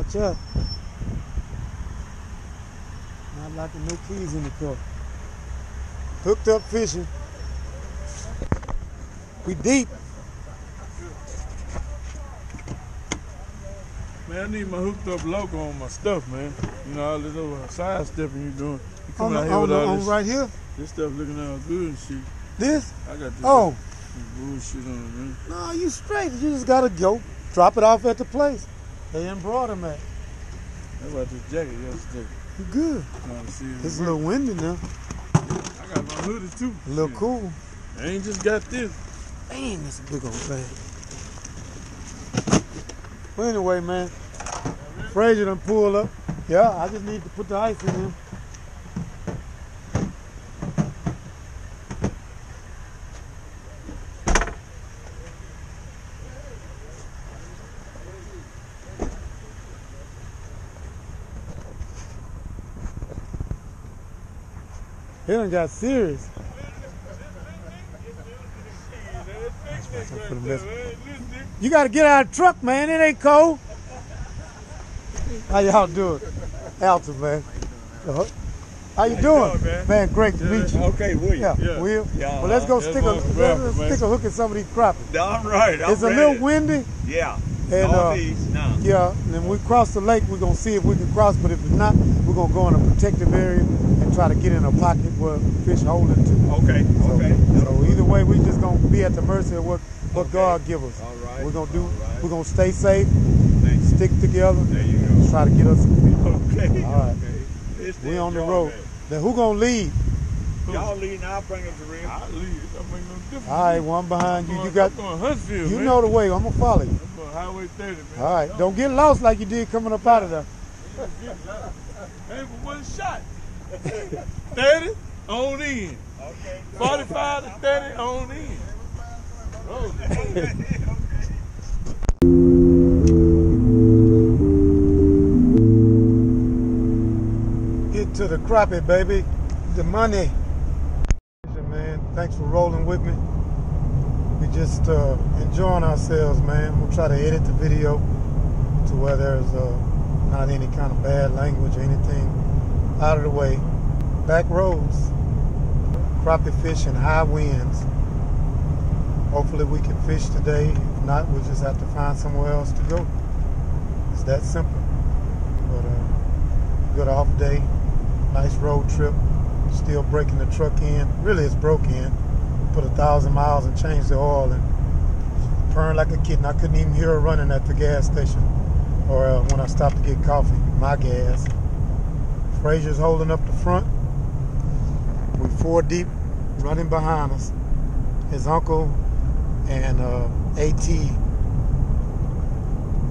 Watch out. Not locking no keys in the car. Hooked up fishing. We deep. Man, I need my hooked up logo on my stuff, man. You know, all this over side stepping you doing. You coming out here with all this, right here? This stuff looking all good and shit. This? I got this bullshit on it, man. No, you straight. You just gotta go. Drop it off at the place. They didn't brought them at. That's about this jacket yesterday. You good. Trying to see It's a little windy now. I got my hoodie too. A little cool. I ain't just got this. Dang, that's a big old bag. Well, anyway, man. Frazier done pulled up. Yeah, I just need to put the ice in him. It done got serious. You gotta get out of the truck, man. It ain't cold. How y'all doing? Alton, man. How you doing? Man, great to meet you. Okay, Will. Yeah, Will. Yeah, well, let's go stick a hook in some of these crappie. All right. It's a little windy. Yeah. And, northeast now. Yeah, and then we cross the lake, we're gonna see if we can cross, but if it's not, we're gonna go in a protective area and try to get in a pocket where fish hold it to. Okay, So either way, we just gonna be at the mercy of what God give us. All right. We're gonna do. We're gonna stay safe, Thanks. stick together, There you go. try to get us some fish. Okay. All right. Okay. We on the road. Then who gonna lead? Y'all lead, I'll bring up the rear. I'll leave. It don't make no difference. All right, one behind you. You got. I'm going Huntsville, You man. know the way. I'm gonna follow you. I'm going Highway 30, man. All right. Don't get lost like you did coming up out of there. Aim for one shot. 30 on in. Okay. 45 to 30 on in. Roll it. Get to the crappie, baby. The money. Man, thanks for rolling with me. We just enjoying ourselves, man. We'll try to edit the video to where there's not any kind of bad language or anything out of the way. Back roads, crappie fishing, high winds. Hopefully we can fish today. If not, we'll just have to find somewhere else to go. It's that simple. But good off day, nice road trip. Still breaking the truck in. Really, it's broke in. Put 1,000 miles and changed the oil and purring like a kitten. I couldn't even hear her running at the gas station or when I stopped to get coffee. My gas. Frazier's holding up the front. We're 4 deep, running behind us. His uncle and AT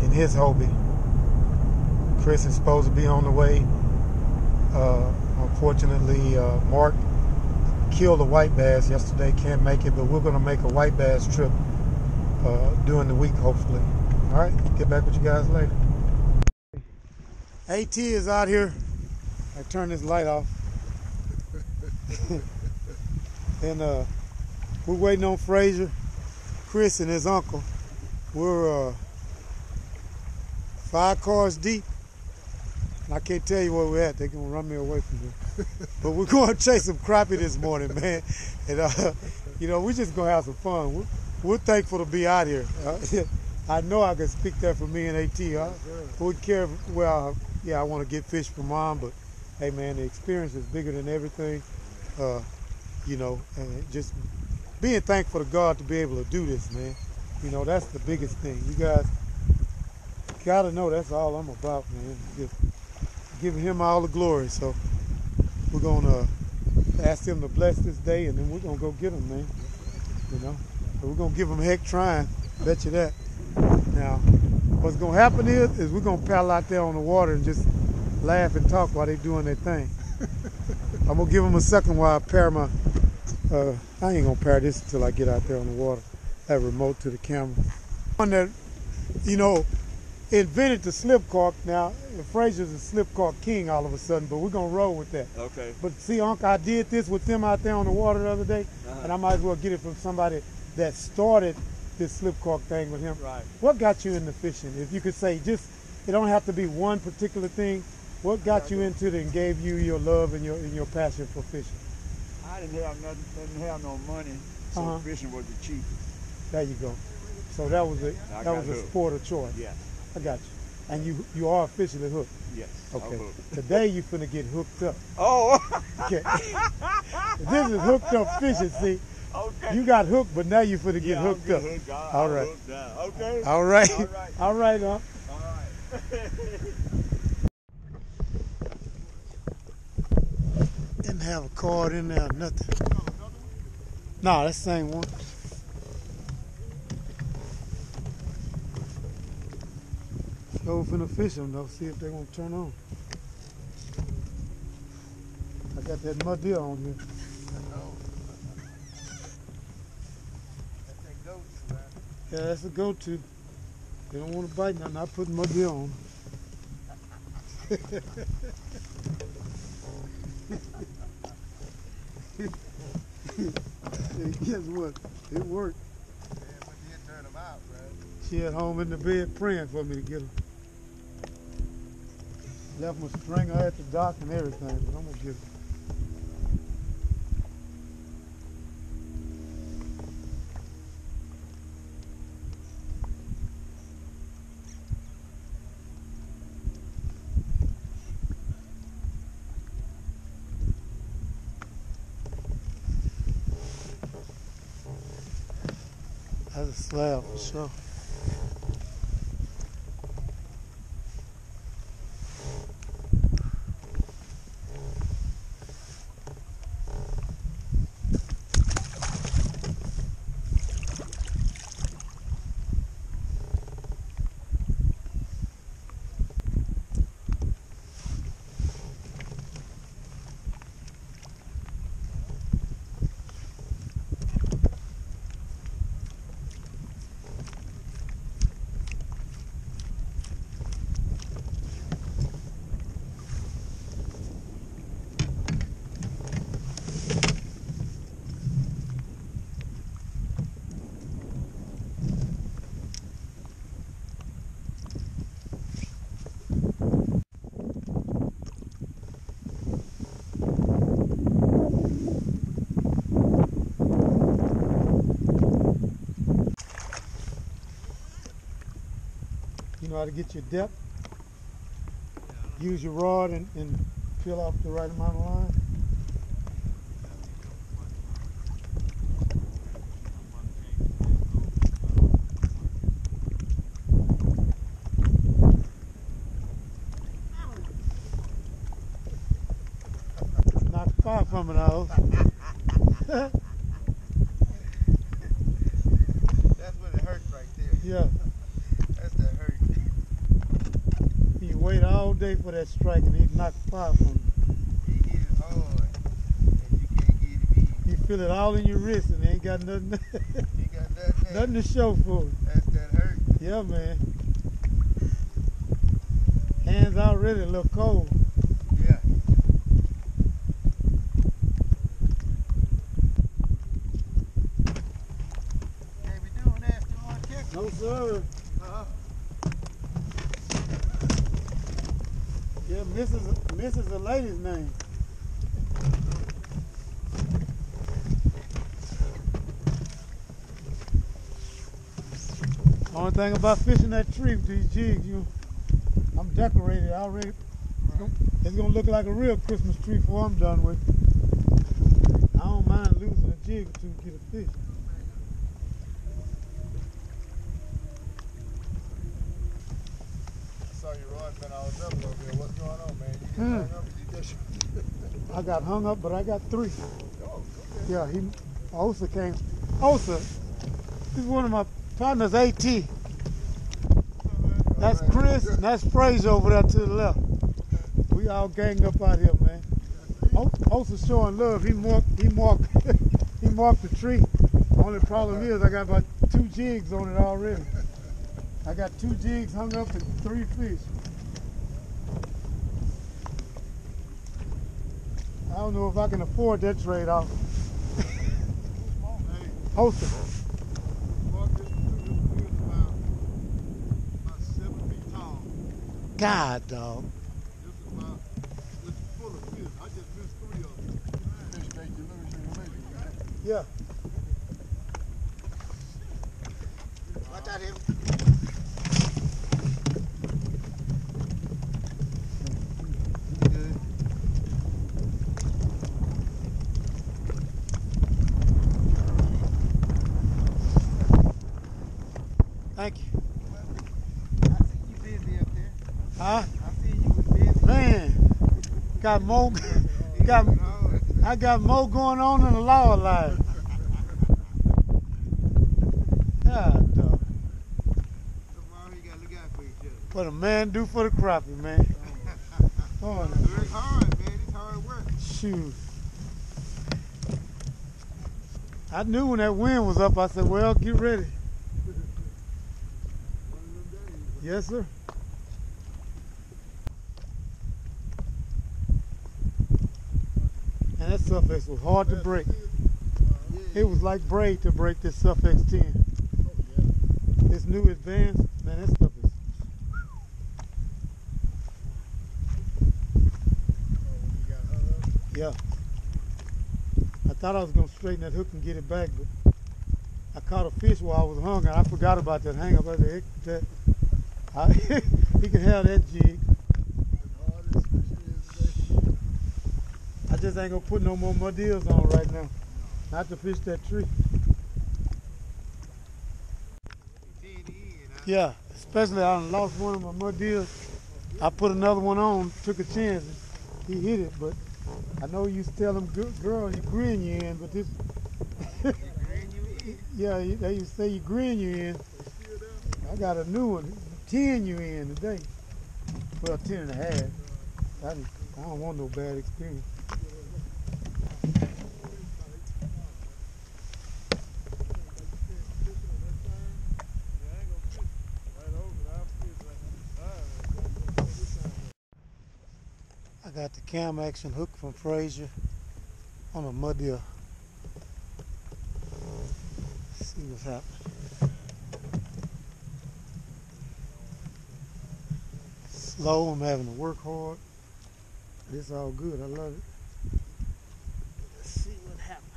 in his Hobie. Chris is supposed to be on the way. Unfortunately, Mark killed a white bass yesterday, can't make it, but we're going to make a white bass trip during the week, hopefully. All right, get back with you guys later. AT is out here. I turned this light off. And we're waiting on Frazier, Chris, and his uncle. We're 5 cars deep. I can't tell you where we're at. They're going to run me away from here. But we're going to chase some crappie this morning, man. And, you know, we're just going to have some fun. We're thankful to be out here. I know I can speak that for me and AT. We care, well, yeah, I want to get fish for Mom, but, hey, man, the experience is bigger than everything. You know, and just being thankful to God to be able to do this, man. You know, that's the biggest thing. You guys got to know that's all I'm about, man. Just giving him all the glory. So we're going to ask him to bless this day, and then we're going to go get him, man. You know, so we're going to give him a heck trying. Bet you that. Now, what's going to happen is we're going to paddle out there on the water and just laugh and talk while they're doing their thing. I'm going to give them a second while I pair my, I ain't going to pair this until I get out there on the water. That remote to the camera. One that, you know, invented the slip cork. Now, Frazier's a slip cork king all of a sudden, but we're going to roll with that. Okay. But see, Uncle, I did this with them out there on the water the other day, and I might as well get it from somebody that started this slip cork thing with him. Right. What got you into fishing? If you could say, just It don't have to be one particular thing. What got you into it and gave you your love and your passion for fishing? I didn't have nothing, didn't have no money, so fishing was the cheapest. There you go. So that was a sport of choice. Yes. I got you. And you are officially hooked. Yes. Okay. Today you finna get hooked up. Oh. Okay. This is hooked up fishing. See. Okay. You got hooked, but now you finna get hooked up. All right. Okay. All right. All right. All right, huh? All right. Didn't have a card in there or nothing. No, that's the same one. Go finna fish them though, see if they won't turn on. I got that mud deal on here. Yeah, that's a go-to. They don't want to bite nothing. I put mud deal on. Guess what? It worked. She at home in the bed praying for me to get her. Left my stringer at the dock and everything, but I'm gonna get her. That's a slab for sure. You know how to get your depth? Use your rod and peel off the right amount of line. It's not far from it, though. That's when it hurts right there. Yeah. That's that hurt. You wait all day for that strike and he knocked far from you. He hit it hard and you can't get it in. You feel it all in your wrist and ain't got nothing, He got nothing. nothing to show for it. That's that hurt. Yeah, man. Hands already a little cold. Yeah. Can't be doing that still on kick. No, sir. Yeah, Miss is a lady's name. Only thing about fishing that tree with these jigs, I'm decorated already. It's gonna look like a real Christmas tree before I'm done with. I don't mind losing a jig or two to get a fish. I saw your rod been all double over here. What's going on, man? You get hung up? You just... I got hung up, but I got 3. Oh, okay. Yeah, Osa came. Osa, this is one of my partners, AT. That's Chris, and that's Fraser over there to the left. We all ganged up out here, man. Osa's showing love. He marked the tree. Only problem is I got about 2 jigs on it already. I got 2 jigs hung up and 3 fish. I don't know if I can afford that trade-off. Osa. About 7 feet tall. God, dog. This is my, it's full of fish. I just missed 3 of them. Fish make you lose your religion, man. Yeah. Watch out here. Good. Thank you. I see you busy up there. Huh? I see you was busy. Man, got more. I got more going on than the law alive. God, dog. Tomorrow you gotta look out for each other. What a man do for the crappie, man. Oh, no. Work hard, man. It's hard work. Shoot. I knew when that wind was up, I said, well, get ready. One of them days. Yes, sir. And that suffix was hard to break. It was like braid to break this suffix 10. Oh, yeah. This new advance, man, that stuff is. When you got hung up. Yeah. I thought I was going to straighten that hook and get it back, but I caught a fish while I was hungry. I forgot about that hang up. I said, heck, that. He can have that jig. As hard as fishing is today. I just ain't going to put no more muddeals on right now. Not to fish that tree. Yeah, especially I done lost one of my muddeals. I put another one on, took a chance. He hit it, but I know you used to tell him, girl, you grin you in, but this. Yeah, they used to say you grin you in. I got a new one, 10 you in today. Well, 10 and a half. I don't want no bad experience. I got the cam action hook from Frazier on a muddeal. See what's happening. Slow, I'm having to work hard. It's all good, I love it. Let's see what happens.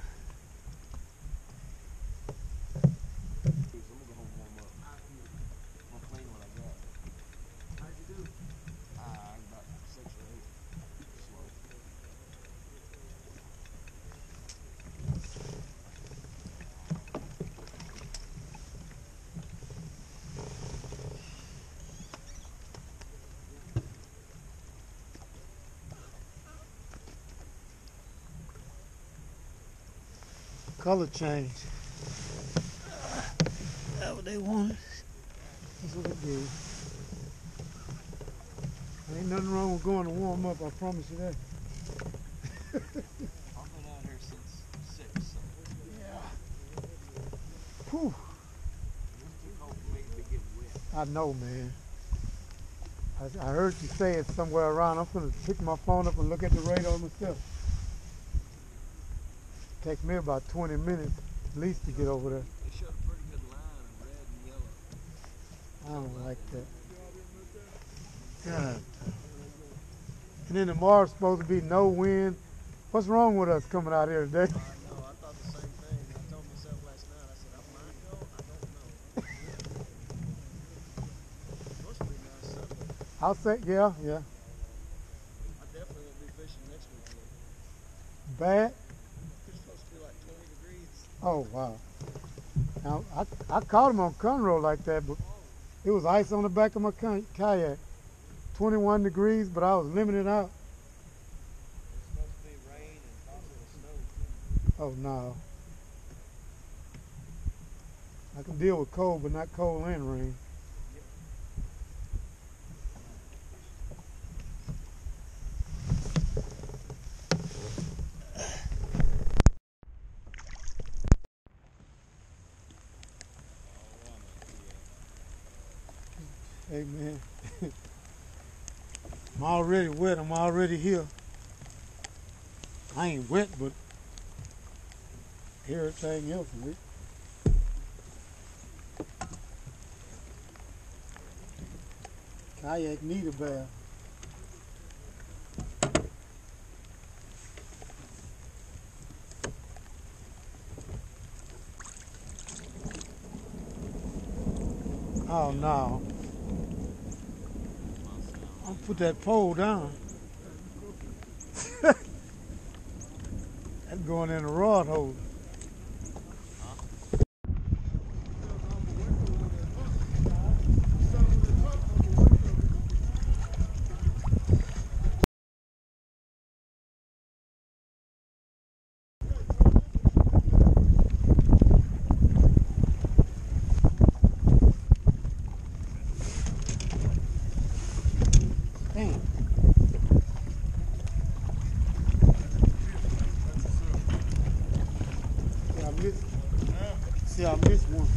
Color change. That's what they wanted. That's what they did. Ain't nothing wrong with going to warm up, I promise you that. I've been out here since 6, so. Yeah. Whew. It's too cold for me to be getting wet. I know, man. I heard you say it somewhere around. I'm gonna pick my phone up and look at the radar myself. Take me about 20 minutes at least to get over there. They showed a pretty good line of red and yellow. I don't like that. God. And then tomorrow's supposed to be no wind. What's wrong with us coming out here today? I know, I thought the same thing. I told myself last night, I said, I might go, I don't know. It's supposed to be nice Sunday. I'll say, yeah. I definitely won't be fishing next weekend. Bad? It's supposed to be like 20 degrees. Oh, wow. Now, I caught him on Conroe like that, but it was ice on the back of my kayak. 21 degrees, but I was limited out. It's supposed to be rain and possible snow, too. Oh, no. I can deal with cold, but not cold and rain. Hey, man. I'm already wet. I'm already here. I ain't wet, but everything else wet. Kayak need a bath. Oh no. I'll put that pole down. That's going in the rod holder. Damn. See, I missed one.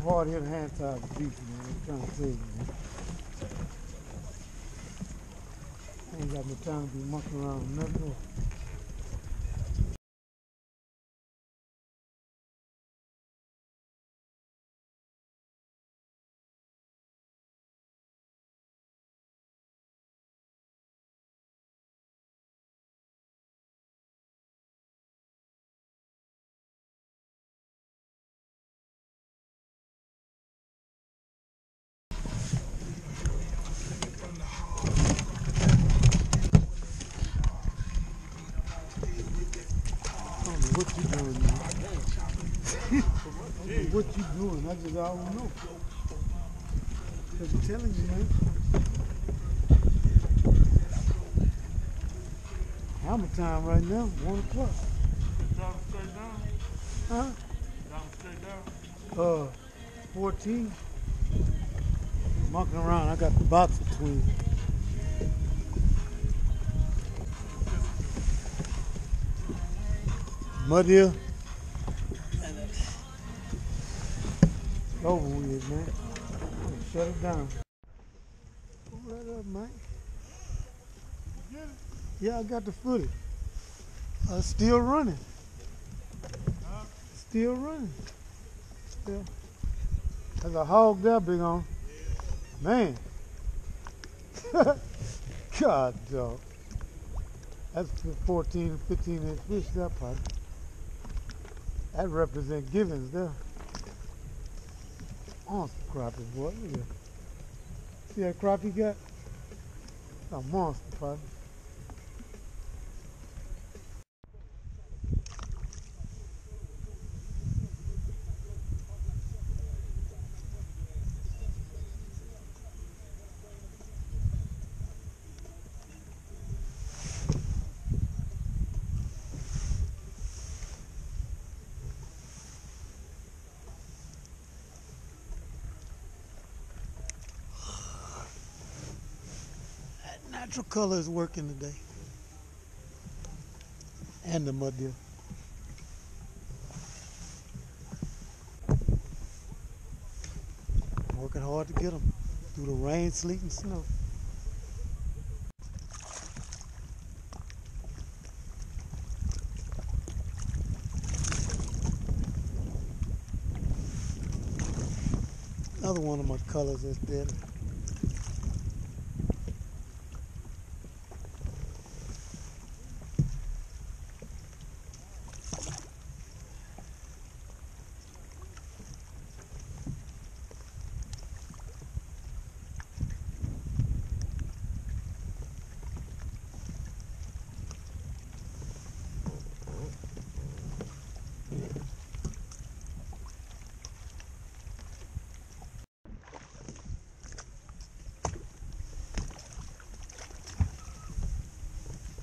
Hard hit hand tie deep, man. I'm trying to tell you, man. I ain't got no time to be mucking around with nothing else. I don't know what you doing, man. I don't know what you doing. I just don't know. I'm telling you, man. Hammer time right now, 1 o'clock. Drop them straight down. Huh? Drop them straight down. 14. Mucking around, I got the box between. Mud here. It's over with, man. I'm gonna shut it down. Pull that up, man. Yeah, I got the footage. Still running. Still running. Yeah. There's a hog there, big on. Man. God, dog. That's 14, 15-inch fish, that part. That represents Givens there. Monster crappie, boy. Look at that. See that crappie got? A monster, partner. Natural color is working today. And the mud deer. Working hard to get them through the rain, sleet, and snow. Another one of my colors is dead.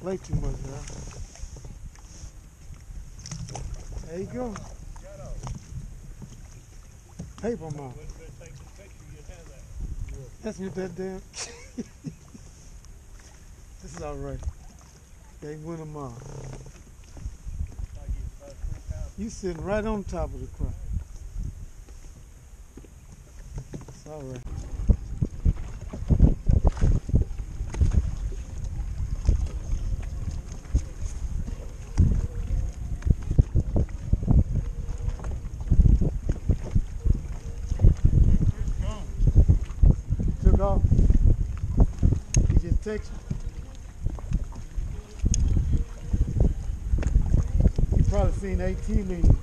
Play too much now. There you go. Paper mouth. That's what that damn. This is alright. They win them all. You sitting right on top of the crop. It's alright. protection. You probably seen 18 million.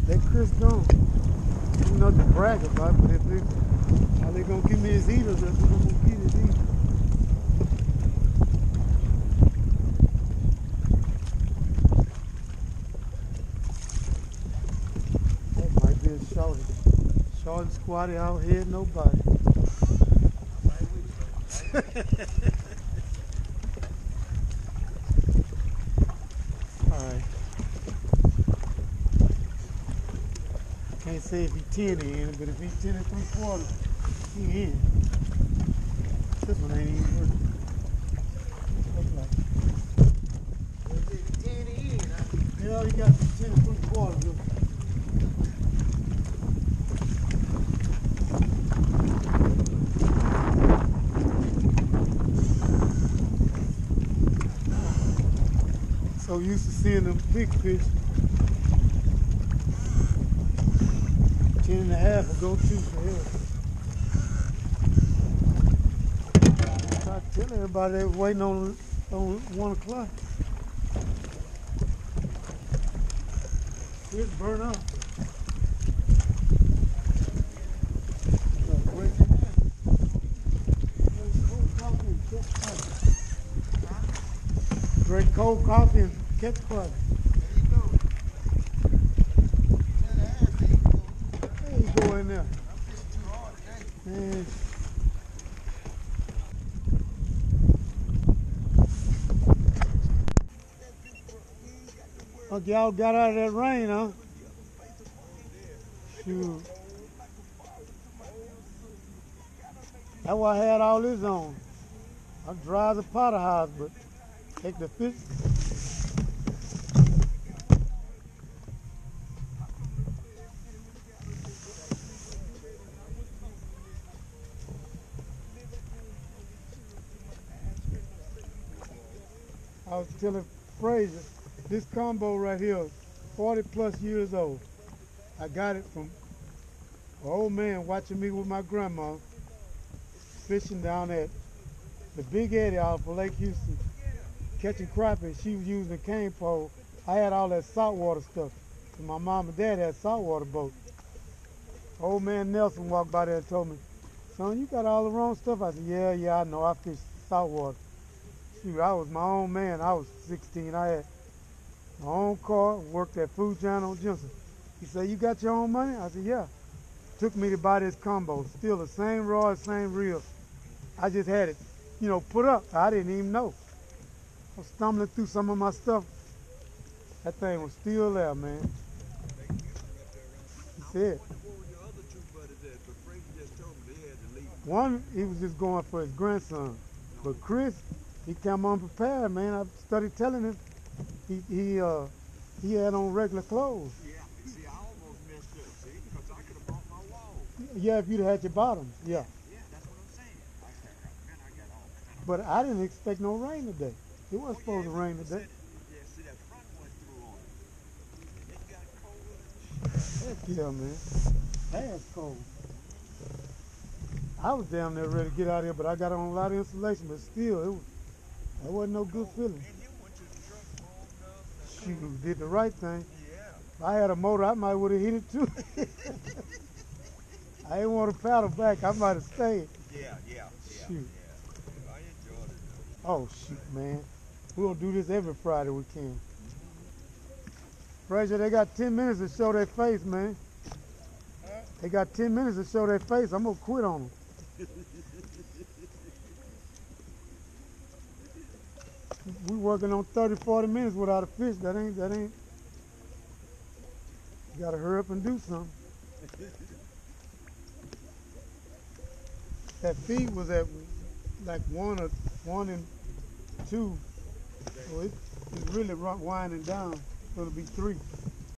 That Chris gone. Ain't nothing to brag about, but if they, how they gonna give me his heaters, that's what I'm gonna get his heaters. That might be a shorty. Short and squatty out here, nobody. Alright. Can't say if he 10 in, but if he's 10 and 3/4, he in. This one ain't even working. Looks like. Yeah, he got 10 and 3/4. So used to seeing them big fish. 10 and a half will go too for him. I tell everybody they was waiting on 1 o'clock. Fish burn up. Drink cold coffee and catch Crapppie. There you go in there. Man. Oh, y'all got out of that rain, huh? Shoot. That's why I had all this on. I'm dry as a potter house, but take the fish. I was telling Frazier, this combo right here, 40 plus years old. I got it from an old man watching me with my grandma fishing down at the Big Eddy out for Lake Houston, catching crappie. She was using a cane pole. I had all that saltwater stuff. And my mom and dad had saltwater boats. Old man Nelson walked by there and told me, son, you got all the wrong stuff. I said, yeah, I know. I fish saltwater. Shoot, I was my own man. I was 16. I had my own car, worked at Food Giant on Jensen. He said, you got your own money? I said, yeah. Took me to buy this combo. Still the same rod, same reel. I just had it, put up. I didn't even know. I was stumbling through some of my stuff. That thing was still there, man. He said. One, he was just going for his grandson. But Chris, he came unprepared, man. I started telling him he had on regular clothes. Yeah, see, I almost messed up, see, because I could have brought my wall. Yeah, if you'd had your bottoms, yeah. Yeah, that's what I'm saying. Man, I got all kind of. But I didn't expect no rain today. It wasn't supposed to rain today. Yeah, see, that front went through on it. It got cold. Heck yeah, man. That's cold. I was down there ready to get out of here, but I got on a lot of insulation, but still, that wasn't no good feeling. And you went to the truck long enough. Shoot, did the right thing. Yeah. If I had a motor, I might would have hit it too. I didn't want to paddle back. I might have stayed. Yeah. Shoot. I enjoyed it though. Oh, shoot, man. We'll do this every Friday we can. Frazier, they got 10 minutes to show their face, man. They got 10 minutes to show their face. I'm going to quit on them. We working on 30, 40 minutes without a fish. That ain't. You gotta hurry up and do something. That feed was at like 1 and 2. So it's really winding down. So it'll be 3.